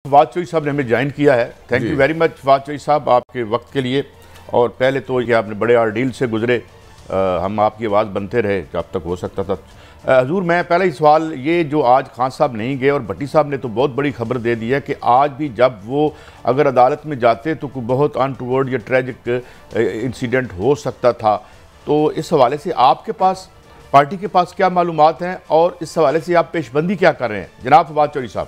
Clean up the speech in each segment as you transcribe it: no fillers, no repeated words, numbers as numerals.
फवाद चौधरी साहब ने हमें ज्वाइन किया है। Thank you very much Fawad Chaudhry साहब आपके वक्त के लिए। और पहले तो ये आपने बड़े ऑर्डील से गुजरे, हम आपकी आवाज़ बनते रहे जब तक हो सकता था। हजूर, मैं पहला ही सवाल ये, जो आज खान साहब नहीं गए और भट्टी साहब ने तो बहुत बड़ी खबर दे दी है कि आज भी जब वो अगर अदालत में जाते तो कोई बहुत अनटूवर्ड या ट्रेजिक इंसिडेंट हो सकता था। तो इस हवाले से आपके पास, पार्टी के पास क्या मालूमात हैं और इस हवाले से आप पेशबंदी क्या कर रहे हैं जनाब फवाद चौधरी साहब?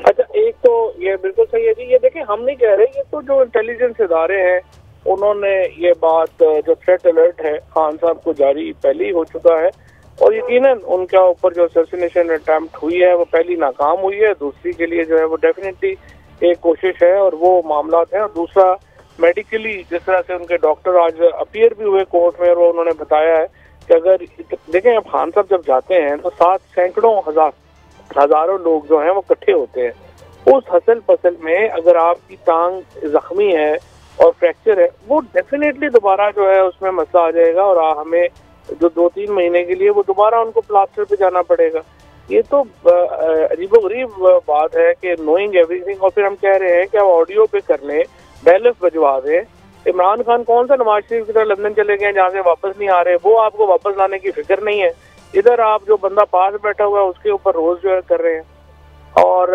अच्छा, एक तो ये बिल्कुल सही है जी। ये देखें, हम नहीं कह रहे, ये तो जो इंटेलिजेंस इदारे हैं उन्होंने ये बात, जो थ्रेट अलर्ट है खान साहब को जारी पहले ही हो चुका है और यकीनन उनके ऊपर जो असैसिनेशन अटेम्प्ट हुई है वो पहली नाकाम हुई है, दूसरी के लिए जो है वो डेफिनेटली एक कोशिश है और वो मामला है। और दूसरा, मेडिकली जिस तरह से उनके डॉक्टर आज अपीयर भी हुए कोर्ट में और वो उन्होंने बताया है कि अगर देखें, अब खान साहब जब जाते हैं तो 7 सैकड़ों हजारों लोग जो हैं वो इकट्ठे होते हैं। उस हसल पसल में अगर आपकी टांग जख्मी है और फ्रैक्चर है, वो डेफिनेटली दोबारा जो है उसमें मसला आ जाएगा और हमें जो 2-3 महीने के लिए वो दोबारा उनको प्लास्टर पे जाना पड़ेगा। ये तो अजीबोगरीब बात है कि नोइंग एवरीथिंग, और फिर हम कह रहे हैं कि आप ऑडियो पे कर लें, बैलेंस भिजवा दें। इमरान खान कौन सा नवाज शरीफ की तरह लंदन चले गए जहाँ से वापस नहीं आ रहे, वो आपको वापस लाने की फिक्र नहीं है। इधर आप जो बंदा पास बैठा हुआ है उसके ऊपर रोज जो है कर रहे हैं और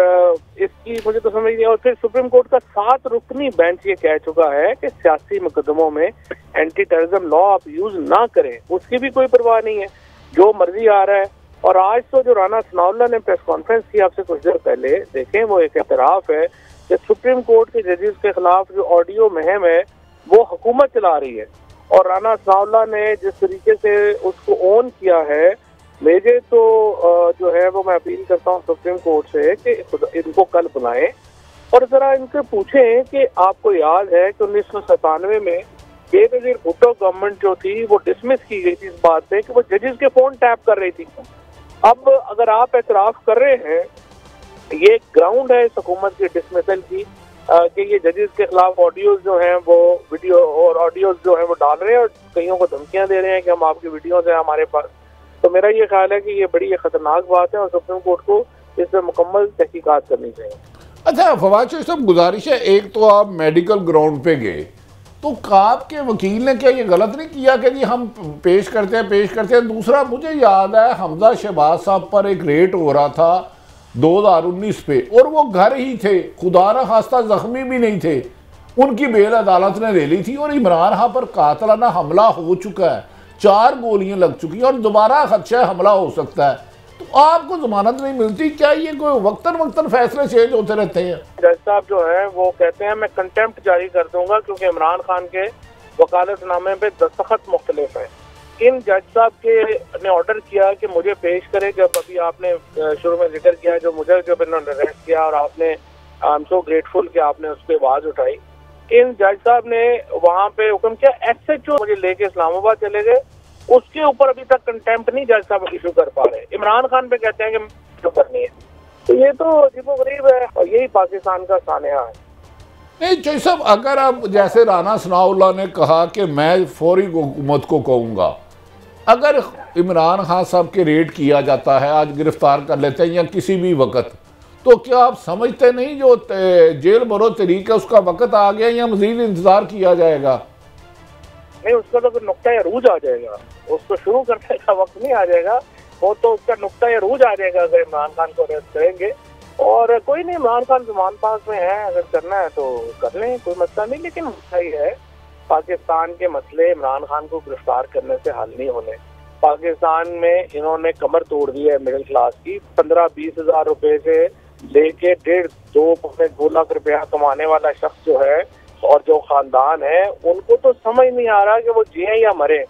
इसकी मुझे तो समझ नहीं। और फिर सुप्रीम कोर्ट का 7 रुकनी बेंच ये कह चुका है कि सियासी मुकदमों में एंटी टेररिज्म लॉ आप यूज ना करें, उसकी भी कोई परवाह नहीं है, जो मर्जी आ रहा है। और आज तो जो राना सनाउल्लाह ने प्रेस कॉन्फ्रेंस की आपसे कुछ देर पहले, देखें, वो एक एतराफ है कि सुप्रीम कोर्ट के जजेस के खिलाफ जो ऑडियो मुहिम है वो हुकूमत चला रही है। और राना सनाउल्लाह ने जिस तरीके से उसको ऑन किया है, मुझे तो जो है वो मैं अपील करता हूँ सुप्रीम कोर्ट से कि इनको कल बुलाएं और जरा इनसे पूछें कि आपको याद है कि 1997 में बेनजीर भुट्टो गवर्नमेंट जो थी वो डिसमिस की गई थी इस बात पे कि वो जजेस के फोन टैप कर रही थी। अब अगर आप एतराफ कर रहे हैं, ये ग्राउंड है इस हुकूमत की डिसमिसल की कि ये जजेस के खिलाफ ऑडियोज जो हैं वो वीडियो और ऑडियोज जो है वो डाल रहे हैं और कईयों को धमकियां दे रहे हैं कि हम आपकी वीडियोज हैं हमारे पास। तो मेरा ये ख्याल है कि ये बड़ी खतरनाक बात है और सुप्रीम कोर्ट को इस पर मुकम्मल तहकीकात करनी चाहिए। अच्छा फवाद चौधरी साहब, गुजारिश है, एक तो आप मेडिकल ग्राउंड पे गए, तो काब के वकील ने क्या ये गलत नहीं किया कि जी हम पेश करते हैं? दूसरा, मुझे याद है हमजा शहबाज साहब पर एक रेट हो रहा था 2019 पे और वो घर ही थे, खुदा न खास्ता जख्मी भी नहीं थे, उनकी बेल अदालत ने ले ली थी और इमरान खान पर कातलाना हमला हो चुका है, 4 गोलियां लग चुकी हैं और दोबारा खदशा हमला हो सकता है, तो आपको जमानत नहीं मिलती? क्या ये कोई वक्तन फैसले चेंज होते रहते हैं? जज साहब जो है वो कहते हैं मैं कंटेम्प्ट जारी कर दूंगा क्योंकि इमरान खान के वकालतनामे पे दस्तखत मुख्तलिफ है। इन जज साहब के ने ऑर्डर किया कि मुझे पेश करे, जब अभी आपने शुरू में जिक्र किया, जो मुझे जब इन्होंने अरेस्ट किया और आपने, आई एम सो ग्रेटफुल कि आपने उस पर आवाज उठाई। इन जज साहब ने वहाँ पे हुक्म किया, SHO मुझे लेके इस्लामाबाद चले गए, उसके ऊपर अभी तक कंटेम्प्ट नहीं जज साहब इशू कर पा रहे। इमरान खान पे कहते हैं कि जो करनी है, तो ये तो अजीबोगरीब है और यही पाकिस्तान का सानिया है। नहीं चौधरी साहब, अगर अब जैसे राना सनाउल्लाह ने कहा कि मैं फौरी हुकूमत को कहूँगा, अगर इमरान खान साहब के रेड किया जाता है, आज गिरफ्तार कर लेते हैं या किसी भी वक्त, तो क्या आप समझते नहीं जो जेल भरो तरीका उसका वक्त आ गया या मजीद इंतजार किया जाएगा? नहीं, उसका तो नुक्ता अरूज आ जाएगा, उसको शुरू करने का वक्त नहीं आ जाएगा, वो तो उसका नुक्ता अरूज आ जाएगा अगर इमरान खान को अरेस्ट करेंगे। और कोई नहीं, इमरान खान जमान पास में है, अगर करना है तो कर लें, कोई मसला नहीं। लेकिन मसला ये है, पाकिस्तान के मसले इमरान खान को गिरफ्तार करने से हल नहीं होने। पाकिस्तान में इन्होंने कमर तोड़ दी है मिडिल क्लास की। 15-20 हज़ार रुपए से लेके 1.5-2 लाख रुपया कमाने वाला शख्स जो है और जो खानदान है, उनको तो समझ नहीं आ रहा कि वो जिए या मरे।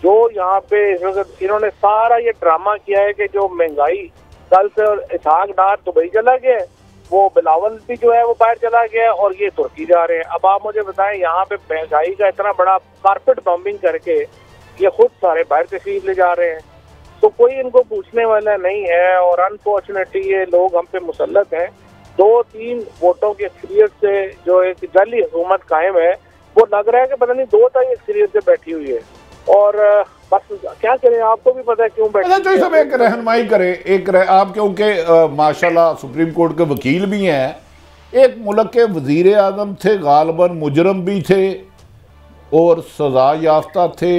जो यहाँ पे इन्होंने सारा ये ड्रामा किया है कि जो महंगाई, कल से इसहाक डार दुबई चला गया, वो बिलावल भी जो है वो बाहर चला गया और ये तुर्की जा रहे हैं। अब आप मुझे बताएं, यहाँ पे महंगाई का इतना बड़ा कारपेट बॉम्बिंग करके ये खुद सारे बाहर तशरीफ ले जा रहे हैं, तो कोई इनको पूछने वाला नहीं है। और अनफॉर्चुनेटली ये लोग हम पे मुसल्लत हैं। 2-3 वोटों की अक्सरियत से जो एक जाली हुकूमत कायम है, वो लग रहा है कि पता नहीं 2 तक अक्सरियत से बैठी हुई है। और बस क्या करें, आपको भी पता है क्यों बैठे। अच्छा सब एक रहनुमाई करें, आप क्योंकि माशाल्लाह सुप्रीम कोर्ट के वकील भी हैं, एक मुल्क के वजीर आजम थे, गालबन मुजरम भी थे और सजा याफ्ता थे,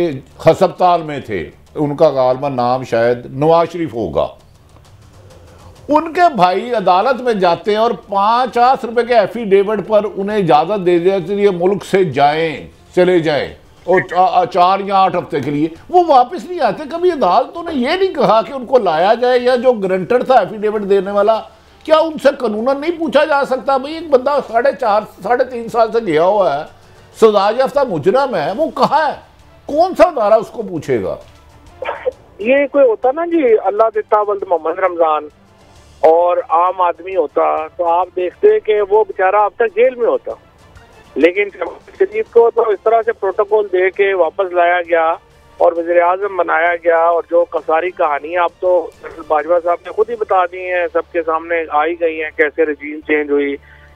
हस्पताल में थे, उनका गालबन नाम शायद नवाज शरीफ होगा। उनके भाई अदालत में जाते हैं और 50 रुपए के एफिडेविट पर उन्हें इजाज़त दे देते ये मुल्क से चले जाएं और 4 या 8 हफ्ते के लिए वो वापस नहीं आते। कभी अदालतों ने ये नहीं कहा कि उनको लाया जाए, या जो ग्रंटर था एफिडेविट देने वाला, क्या उनसे कानूनन नहीं पूछा जा सकता भाई एक बंदा 3.5 साल से गया हुआ है, सजा याफ्ता मुजरम है, वो कहाँ है, कौन सा अदारा उसको पूछेगा? ये कोई होता ना जी अल्लाह देता वल्द मोहम्मद रमजान और आम आदमी होता तो आप देखते कि वो बेचारा अब तक जेल में होता, लेकिन शरीफ को तो इस तरह से प्रोटोकॉल दे के वापस लाया गया और वज़ीर आज़म बनाया गया। और जो सारी कहानी आप तो बाजवा साहब ने खुद ही बता दी हैं, सबके सामने आई गई हैं, कैसे रजीम चेंज हुई,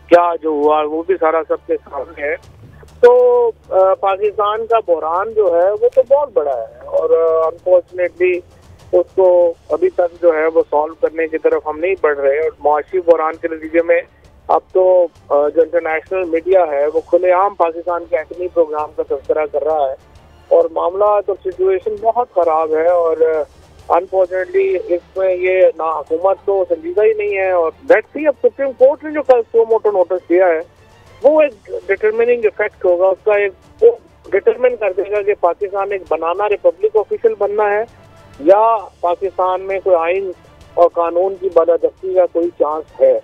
क्या जो हुआ वो भी सारा सबके सामने है। तो पाकिस्तान का बहरान जो है वो तो बहुत बड़ा है और अनफॉर्चुनेटली उसको अभी तक जो है वो सॉल्व करने की तरफ हम नहीं बढ़ रहे। और मुआशी बहरान के नतीजे में अब तो जो इंटरनेशनल मीडिया है वो खुलेआम पाकिस्तान के एटमी प्रोग्राम का तस्करा कर रहा है और मामला तो सिचुएशन बहुत ख़राब है। और अनफॉर्चुनेटली इसमें ये ना हुकूमत तो संजीदा ही नहीं है। और लेट्स सी अब सुप्रीम कोर्ट ने जो कल सो मोटो नोटिस दिया है वो एक डिटरमिनिंग इफेक्ट होगा, उसका एक वो डिटरमिन कर देगा कि पाकिस्तान एक बनाना रिपब्लिक ऑफिशियल बनना है या पाकिस्तान में कोई आइन और कानून की बालादस्ती का कोई चांस है।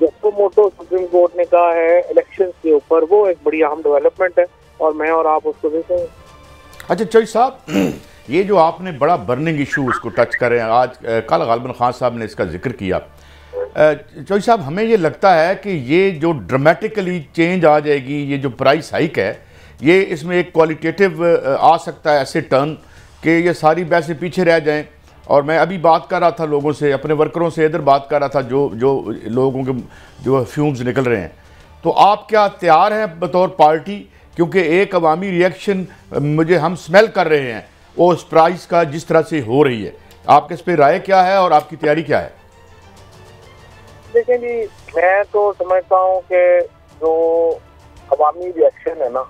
जिसको मोटो सुप्रीम कोर्ट ने कहा है इलेक्शन के ऊपर, वो एक बड़ी अहम डेवलपमेंट है और मैं और आप उसको देखेंगे। अच्छा चौधरी साहब, ये जो आपने बड़ा बर्निंग इशू उसको टच करें, आज कल गालिबन खान साहब ने इसका जिक्र किया। चौधरी साहब, हमें ये लगता है कि ये जो ड्रामेटिकली चेंज आ जाएगी, ये जो प्राइस हाइक है, ये इसमें एक क्वालिटेटिव आ सकता है ऐसे टर्न कि ये सारी पैसे पीछे रह जाएं। और मैं अभी बात कर रहा था लोगों से, अपने वर्करों से इधर बात कर रहा था, जो लोगों के जो फ्यूम्स निकल रहे हैं, तो आप क्या तैयार हैं बतौर पार्टी, क्योंकि एक अवामी रिएक्शन हम स्मेल कर रहे हैं वो उस प्राइस का जिस तरह से हो रही है, आपके इस पर राय क्या है और आपकी तैयारी क्या है? देखिए जी, मैं तो समझता हूँ कि जो अवामी रिएक्शन है ना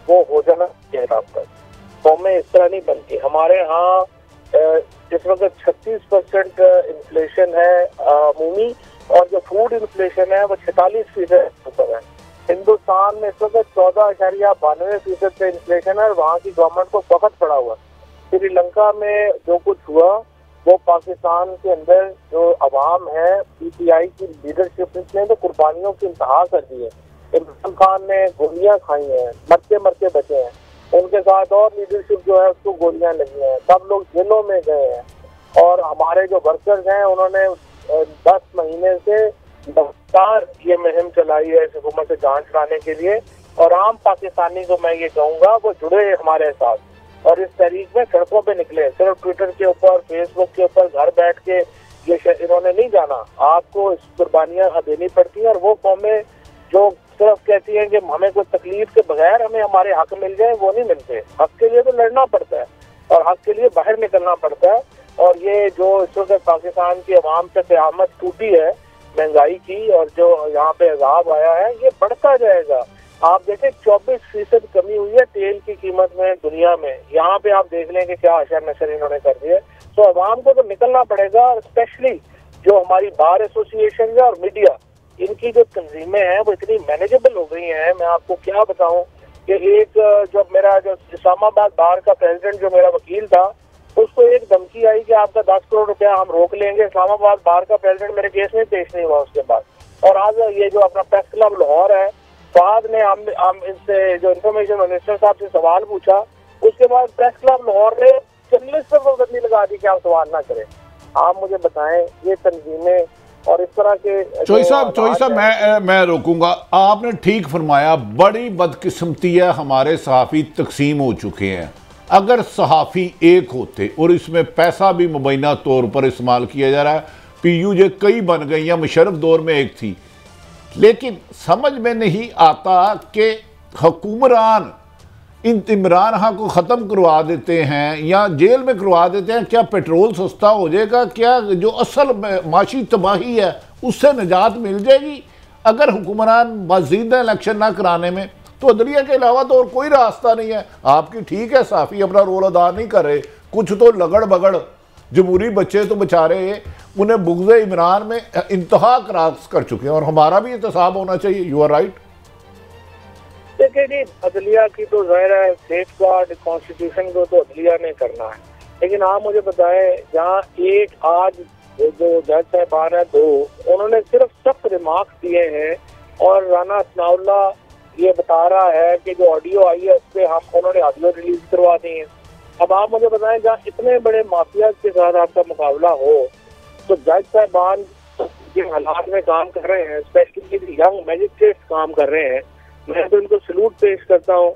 वो हो जाना चाहिए। अब तक कौमें इस तरह नहीं बनती। हमारे यहाँ इस वक्त 36% इन्फ्लेशन है अमूमी, और जो फूड इन्फ्लेशन है वो 46% है। हिंदुस्तान में इस वक्त 14.92% पे इन्फ्लेशन है और वहाँ की गवर्नमेंट को वक्त पड़ा हुआ। श्रीलंका में जो कुछ हुआ वो पाकिस्तान के अंदर जो अवाम है, पीटीआई की लीडरशिप ने तो कुर्बानियों की इंतहा कर दी है। इमरान खान ने गोलियां खाई हैं, मरते मरते बचे हैं, उनके साथ और लीडरशिप जो है उसको गोलियां लगी हैं, सब लोग जेलों में गए हैं। और हमारे जो वर्कर्स हैं उन्होंने 10 महीने से लगातार ये मुहिम चलाई है इस हुकूमत से जांच कराने के लिए। और आम पाकिस्तानी को मैं ये कहूँगा वो जुड़े हमारे साथ और इस तहरीक में सड़कों पे निकले। सिर्फ ट्विटर के ऊपर, फेसबुक के ऊपर घर बैठ के ये इन्होंने नहीं जाना। आपको इस कुर्बानियां देनी पड़ती हैं। और वो कौमें जो सिर्फ कहती हैं कि हमें कोई तकलीफ के बगैर हमें हमारे हक मिल जाए, वो नहीं मिलते। हक के लिए तो लड़ना पड़ता है और हक के लिए बाहर निकलना पड़ता है। और ये जो इस वक्त पाकिस्तान की अवाम से क़यामत टूटी है महंगाई की और जो यहाँ पे अजाब आया है, ये बढ़ता जाएगा। आप देखें 24% कमी हुई है तेल की कीमत में दुनिया में। यहाँ पे आप देख लें कि क्या अशर नशर इन्होंने कर दिया। तो अवाम को तो निकलना पड़ेगा। स्पेशली जो हमारी बार एसोसिएशन है और मीडिया, इनकी जो तंजीमें हैं वो इतनी मैनेजेबल हो गई हैं। मैं आपको क्या बताऊं कि एक जो मेरा जो इस्लामाबाद बार का प्रेसिडेंट जो मेरा वकील था, उसको एक धमकी आई कि आपका 10 करोड़ रुपया हम रोक लेंगे। इस्लामाबाद बार का प्रेसिडेंट मेरे केस में पेश नहीं हुआ उसके बाद। और आज ये जो अपना प्रेस क्लब लाहौर है, फाद ने हम इससे जो इंफॉर्मेशन मिनिस्टर साहब से सवाल पूछा, उसके बाद प्रेस क्लब लाहौर ने जर्नलिस्ट पर पाबंदी लगा दी कि आप सवाल ना करें। आप मुझे बताएं ये तंजीमें और इस तरह के चौधरी साहब मैं रोकूंगा। आपने ठीक फरमाया, बड़ी बदकिस्मती है, हमारे सहाफ़ी तकसीम हो चुके हैं। अगर सहाफ़ी एक होते और इसमें पैसा भी मुबैना तौर पर इस्तेमाल किया जा रहा है, पीयूजे कई बन गई या मुशर्रफ दौर में एक थी, लेकिन समझ में नहीं आता कि हुक्मरान इमरान खान को ख़त्म करवा देते हैं या जेल में करवा देते हैं, क्या पेट्रोल सस्ता हो जाएगा? क्या जो असल माशी तबाही है उससे निजात मिल जाएगी? अगर हुक्मरान मज़ीद इलेक्शन ना कराने में, तो अदलिया के अलावा तो और कोई रास्ता नहीं है। आपकी ठीक है, साफ़ी अपना रोल अदा नहीं कर रहे, कुछ तो लगड़ बगड़ जमहूरी बच्चे तो बेचारे उन्हें बुग़्ज़ इमरान में इंतहा क्रॉस कर चुके हैं, और हमारा भी एहतसाब होना चाहिए। You are right. देखिए जी, अदलिया की तो ज़ाहिर है सेफ गार्ड कॉन्स्टिट्यूशन को तो अदलिया ने करना है, लेकिन आप मुझे बताएं, जहाँ एक आज जो जज साहबान है दो, उन्होंने सिर्फ सख्त रिमार्क्स दिए हैं और राना सनाउल्ला ये बता रहा है कि जो ऑडियो आई है उस पर हम उन्होंने ऑडियो रिलीज करवा दी है। अब आप मुझे बताएं, जहाँ इतने बड़े माफिया के साथ आपका मुकाबला हो, तो जज साहबान जिन हालात में काम कर रहे हैं, स्पेशली यंग मैजिस्ट्रेट्स काम कर रहे हैं, मैं तो इनको सलूट पेश करता हूँ।